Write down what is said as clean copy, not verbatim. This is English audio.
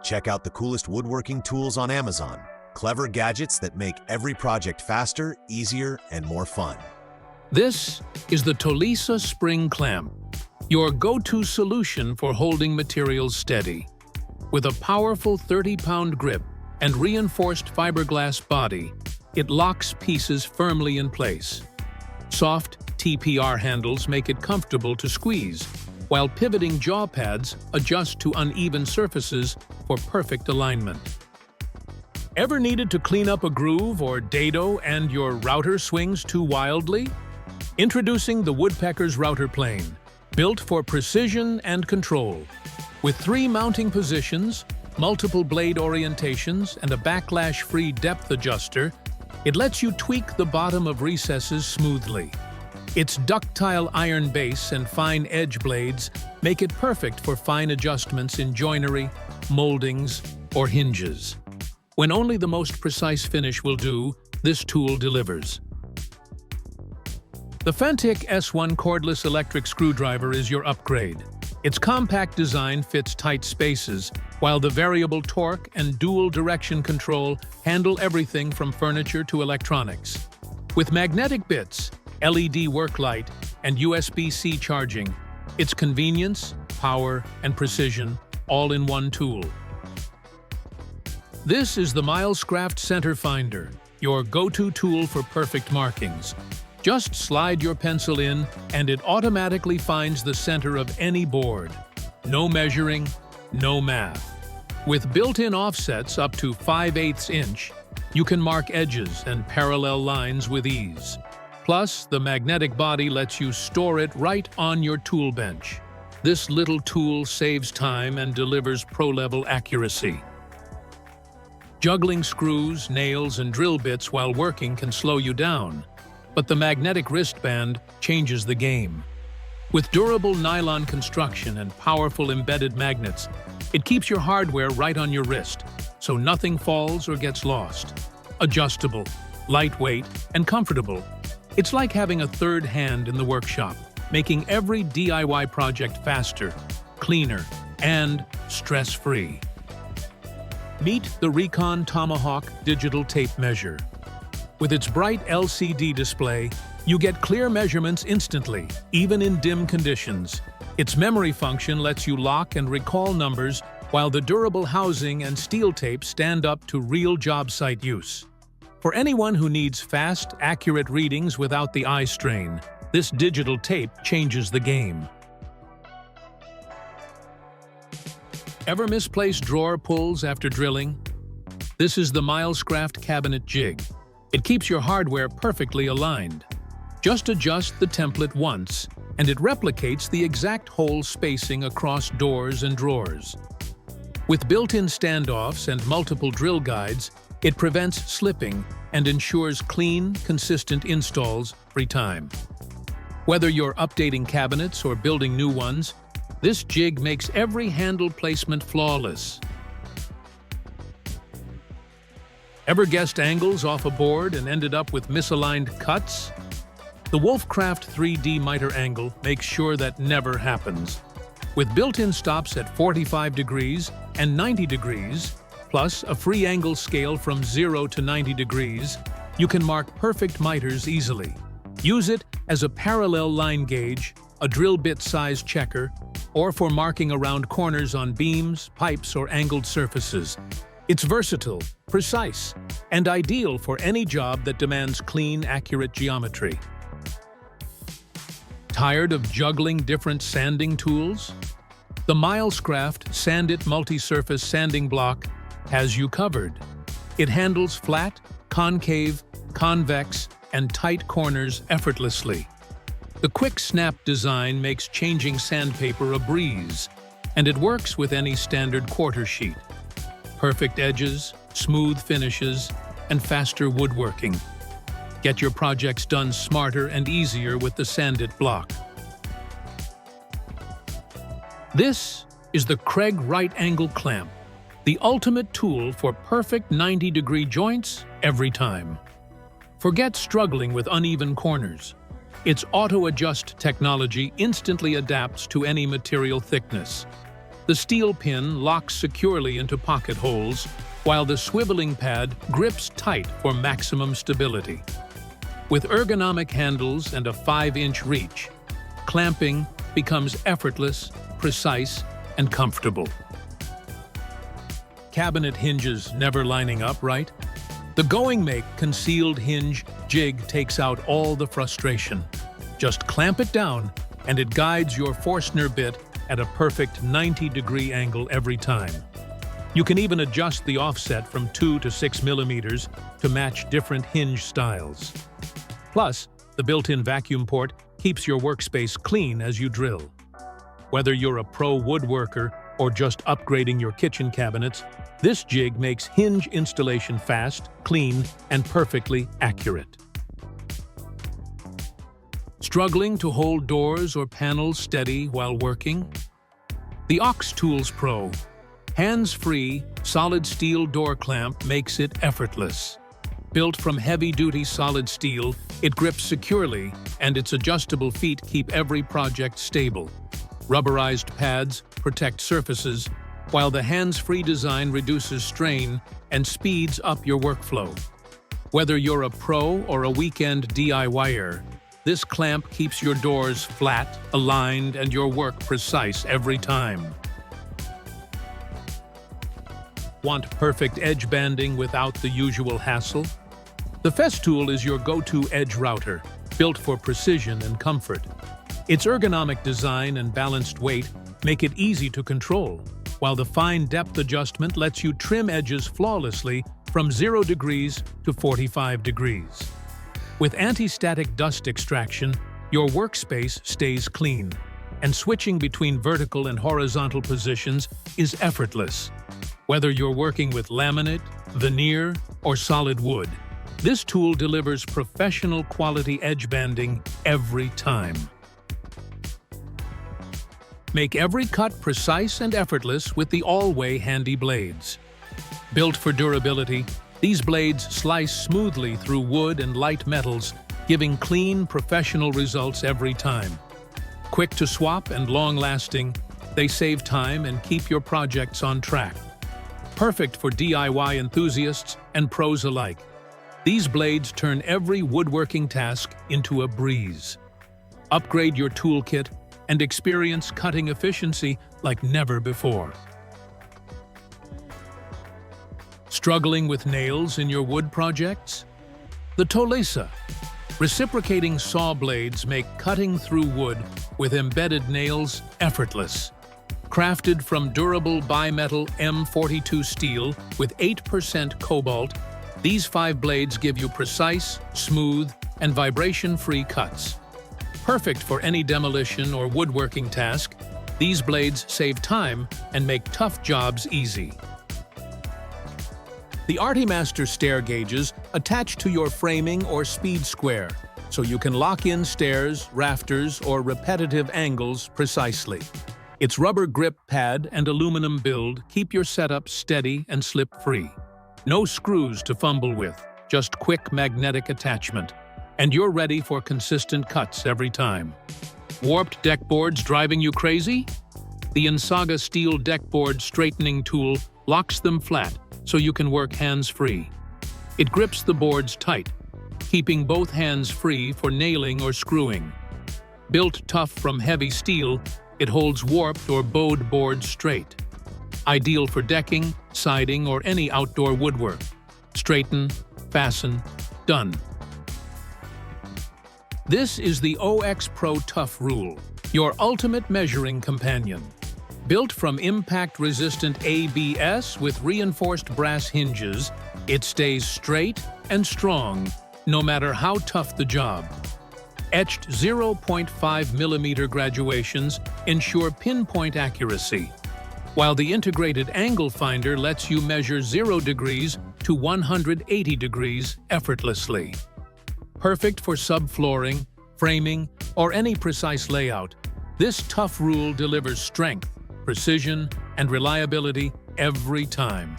Check out the coolest woodworking tools on Amazon. Clever gadgets that make every project faster, easier, and more fun. This is the Tolisa Spring Clamp, your go-to solution for holding materials steady. With a powerful 30-pound grip and reinforced fiberglass body, it locks pieces firmly in place. Soft TPR handles make it comfortable to squeeze, while pivoting jaw pads adjust to uneven surfaces for perfect alignment. Ever needed to clean up a groove or dado and your router swings too wildly? Introducing the Woodpecker's Router Plane, built for precision and control. With 3 mounting positions, multiple blade orientations, and a backlash-free depth adjuster, it lets you tweak the bottom of recesses smoothly. Its ductile iron base and fine edge blades make it perfect for fine adjustments in joinery, moldings, or hinges. When only the most precise finish will do, this tool delivers. The Fanttik S1 cordless electric screwdriver is your upgrade. Its compact design fits tight spaces, while the variable torque and dual direction control handle everything from furniture to electronics. With magnetic bits, LED work light, and USB-C charging, it's convenience, power, and precision all in one tool. This is the Milescraft Center Finder, your go-to tool for perfect markings. Just slide your pencil in, and it automatically finds the center of any board. No measuring, no math. With built-in offsets up to 5/8 inch, you can mark edges and parallel lines with ease. Plus, the magnetic body lets you store it right on your tool bench. This little tool saves time and delivers pro-level accuracy. Juggling screws, nails, and drill bits while working can slow you down, but the magnetic wristband changes the game. With durable nylon construction and powerful embedded magnets, it keeps your hardware right on your wrist, so nothing falls or gets lost. Adjustable, lightweight, and comfortable. It's like having a third hand in the workshop, making every DIY project faster, cleaner, and stress-free. Meet the Recon Tomahawk Digital Tape Measure. With its bright LCD display, you get clear measurements instantly, even in dim conditions. Its memory function lets you lock and recall numbers, while the durable housing and steel tape stand up to real job site use. For anyone who needs fast, accurate readings without the eye strain, this digital tape changes the game. Ever misplaced drawer pulls after drilling? This is the Milescraft Cabinet Jig. It keeps your hardware perfectly aligned. Just adjust the template once, and it replicates the exact hole spacing across doors and drawers. With built-in standoffs and multiple drill guides, it prevents slipping and ensures clean, consistent installs every time. Whether you're updating cabinets or building new ones, this jig makes every handle placement flawless. Ever guessed angles off a board and ended up with misaligned cuts? The Wolfcraft 3D Mitre angle makes sure that never happens. With built-in stops at 45 degrees and 90 degrees, plus a free angle scale from 0 to 90 degrees, you can mark perfect mitres easily. Use it as a parallel line gauge, a drill bit size checker, or for marking around corners on beams, pipes, or angled surfaces. It's versatile, precise, and ideal for any job that demands clean, accurate geometry. Tired of juggling different sanding tools? The Milescraft Sand-It Multi-Surface Sanding Block has you covered. It handles flat, concave, convex, and tight corners effortlessly. The quick snap design makes changing sandpaper a breeze, and it works with any standard quarter sheet. Perfect edges, smooth finishes, and faster woodworking. Get your projects done smarter and easier with the Sand-It block. This is the Kreg Right Angle Clamp, the ultimate tool for perfect 90-degree joints every time. Forget struggling with uneven corners. Its auto-adjust technology instantly adapts to any material thickness. The steel pin locks securely into pocket holes, while the swiveling pad grips tight for maximum stability. With ergonomic handles and a 5-inch reach, clamping becomes effortless, precise, and comfortable. Cabinet hinges never lining up, right? The GOINGMAKE Concealed Hinge Jig takes out all the frustration. Just clamp it down, and it guides your Forstner bit at a perfect 90-degree angle every time. You can even adjust the offset from 2 to 6 millimeters to match different hinge styles. Plus, the built-in vacuum port keeps your workspace clean as you drill. Whether you're a pro woodworker or just upgrading your kitchen cabinets, this jig makes hinge installation fast, clean, and perfectly accurate. Struggling to hold doors or panels steady while working? The Ox Tools Pro hands-free, solid steel door clamp makes it effortless. Built from heavy-duty solid steel, it grips securely, and its adjustable feet keep every project stable. Rubberized pads protect surfaces, while the hands-free design reduces strain and speeds up your workflow. Whether you're a pro or a weekend DIYer, this clamp keeps your doors flat, aligned, and your work precise every time. Want perfect edge banding without the usual hassle? The Festool is your go-to edge router, built for precision and comfort. Its ergonomic design and balanced weight make it easy to control, while the fine depth adjustment lets you trim edges flawlessly from 0 degrees to 45 degrees. With anti-static dust extraction, your workspace stays clean, and switching between vertical and horizontal positions is effortless. Whether you're working with laminate, veneer, or solid wood, this tool delivers professional quality edge banding every time. Make every cut precise and effortless with the All-Way handy blades. Built for durability, these blades slice smoothly through wood and light metals, giving clean, professional results every time. Quick to swap and long-lasting, they save time and keep your projects on track. Perfect for DIY enthusiasts and pros alike. These blades turn every woodworking task into a breeze. Upgrade your toolkit and experience cutting efficiency like never before. Struggling with nails in your wood projects? The Tolesa Reciprocating Saw Blades make cutting through wood with embedded nails effortless. Crafted from durable bimetal M42 steel with 8% cobalt, these 5 blades give you precise, smooth, and vibration-free cuts. Perfect for any demolition or woodworking task, these blades save time and make tough jobs easy. The Artimaster Stair Gauges attach to your framing or speed square, so you can lock in stairs, rafters, or repetitive angles precisely. Its rubber grip pad and aluminum build keep your setup steady and slip-free. No screws to fumble with, just quick magnetic attachment, and you're ready for consistent cuts every time. Warped deck boards driving you crazy? The Insaga Steel Deck Board Straightening Tool locks them flat so you can work hands-free. It grips the boards tight, keeping both hands free for nailing or screwing. Built tough from heavy steel, it holds warped or bowed boards straight. Ideal for decking, siding, or any outdoor woodwork. Straighten, fasten, done. This is the OX Pro Tuff Ruler, your ultimate measuring companion. Built from impact-resistant ABS with reinforced brass hinges, it stays straight and strong, no matter how tough the job. Etched 0.5mm graduations ensure pinpoint accuracy, while the integrated angle finder lets you measure 0 degrees to 180 degrees effortlessly. Perfect for subflooring, framing, or any precise layout, this Tuff Ruler delivers strength, precision, and reliability every time.